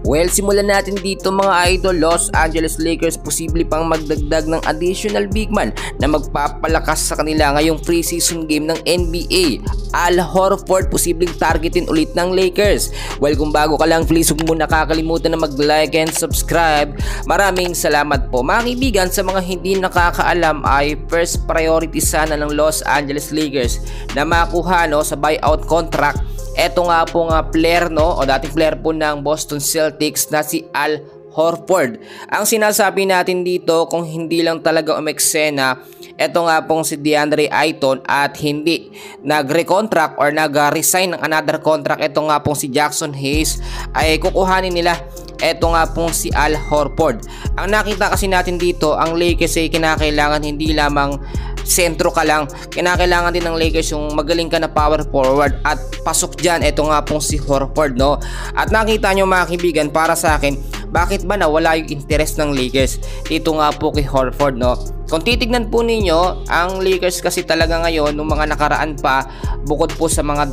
Well, simulan natin dito mga idol. Los Angeles Lakers posible pang magdagdag ng additional big man na magpapalakas sa kanila ngayong preseason game ng NBA. Al Horford posibleng targetin ulit ng Lakers. Well, kung bago ka lang, please huwag mo nakakalimutan na mag-like and subscribe. Maraming salamat po. Mga kaibigan, sa mga hindi nakakaalam ay first priority sana ng Los Angeles Lakers na makuha sa buyout contract eto nga po player o dating player po ng Boston Celtics na si Al Horford. Ang sinasabi natin dito, kung hindi lang talaga umeksena eto nga pong si DeAndre Ayton at hindi nag-recontract or nag-resign ng another contract eto nga pong si Jackson Hayes, ay kukuhanin nila eto nga pong si Al Horford. Ang nakita kasi natin dito, ang Lakers ay kinakailangan hindi lamang sentro ka lang, kinakailangan din ng Lakers yung magaling ka na power forward at pasok dyan eto nga pong si Horford At nakita nyo mga kaibigan, para sa akin, bakit ba nawala yung interest ng Lakers dito nga po kay Horford Kung titignan po ninyo, ang Lakers kasi talaga ngayon nung mga nakaraan pa, bukod po sa mga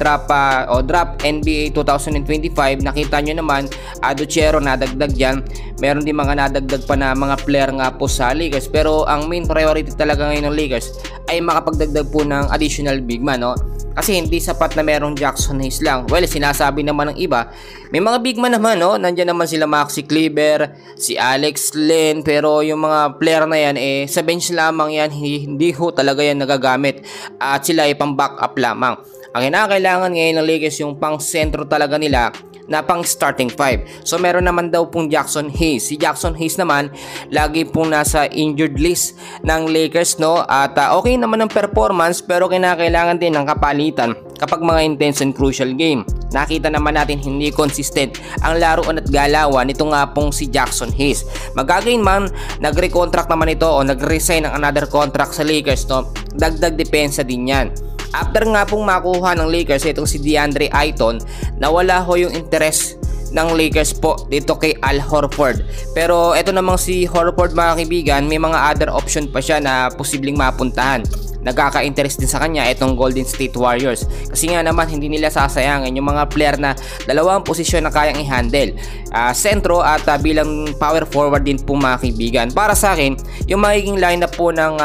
draft NBA 2025, nakita nyo naman Aduchero nadagdag dyan, meron din mga nadagdag pa na mga player nga po sa Lakers, pero ang main priority talaga ngayon ng Lakers ay makapagdagdag po ng additional big man kasi hindi sapat na merong Jackson Hayes lang. Well, sinasabi naman ng iba, may mga big man naman nandiyan naman sila Maxi Kleber, si Alex Len, pero yung mga player na yan sa bench lamang yan, hindi ho talaga yan nagagamit at sila ay pang backup lamang. Ang kinakailangan ngayon ng Lakers yung pang sentro talaga nila na pang starting 5. So meron naman daw pong Jackson Hayes. Si Jackson Hayes naman lagi pong nasa injured list ng Lakers at okay naman ang performance, pero kinakailangan din ng kapalitan kapag mga intense and crucial game. Nakita naman natin hindi consistent ang laruan at galawan nito nga pong si Jackson Hayes. Magagain man, nag-recontract naman ito o nag-resign ng another contract sa Lakers dagdag depensa din yan. After nga pong makuha ng Lakers itong si DeAndre Ayton, nawala ho yung interest ng Lakers po dito kay Al Horford. Pero ito namang si Horford mga kaibigan, may mga other option pa siya na posibleng mapuntahan. Nagkaka-interest din sa kanya itong Golden State Warriors, kasi nga naman hindi nila sasayangin yung mga player na dalawang posisyon na kayang i-handle, sentro at bilang power forward din po mga kaibigan. Para sa akin, yung magiging lineup po ng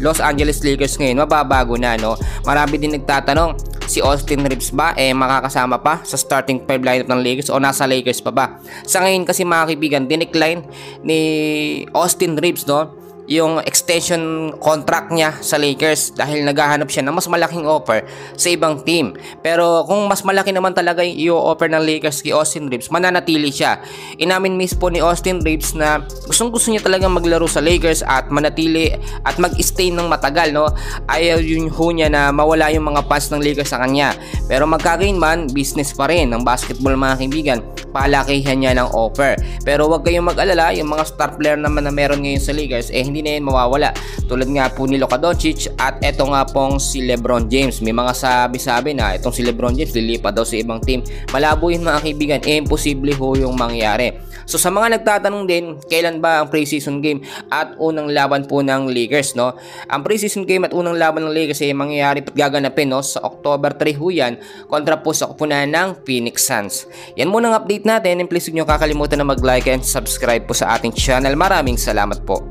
Los Angeles Lakers ngayon mababago na Marami din nagtatanong, si Austin Reeves ba makakasama pa sa starting 5 lineup ng Lakers o nasa Lakers pa ba? Sa ngayon kasi mga kaibigan, dinecline ni Austin Reeves yung extension contract niya sa Lakers dahil naghahanap siya ng mas malaking offer sa ibang team. Pero kung mas malaki naman talaga yung i-offer ng Lakers kay Austin Reeves, mananatili siya. Inamin mismo ni Austin Reeves na gustong-gusto niya talagang maglaro sa Lakers at manatili at mag-stay ng matagal Ayaw yun niya na mawala yung mga fans ng Lakers sa kanya. Pero magkagain man, business pa rin ng basketball mga kaibigan. Palakihan niya ng offer. Pero wag kayong mag-alala, yung mga star player naman na meron ngayon sa Lakers hindi na yan mawawala. Tulad nga po ni Luka Doncic at eto nga pong si LeBron James. May mga sabi-sabi na itong si LeBron James lilipat daw sa ibang team. Malabo yun mga kaibigan, imposible ho yung mangyari. So sa mga nagtatanong din, kailan ba ang preseason game at unang laban po ng Lakers Ang preseason game at unang laban ng Lakers ay mangyayari at gaganapin sa October 3 ho yan, kontra po sa kupunan ng Phoenix Suns. Yan muna ang update natin, and please huwag nyo kakalimutan na mag-like and subscribe po sa ating channel. Maraming salamat po.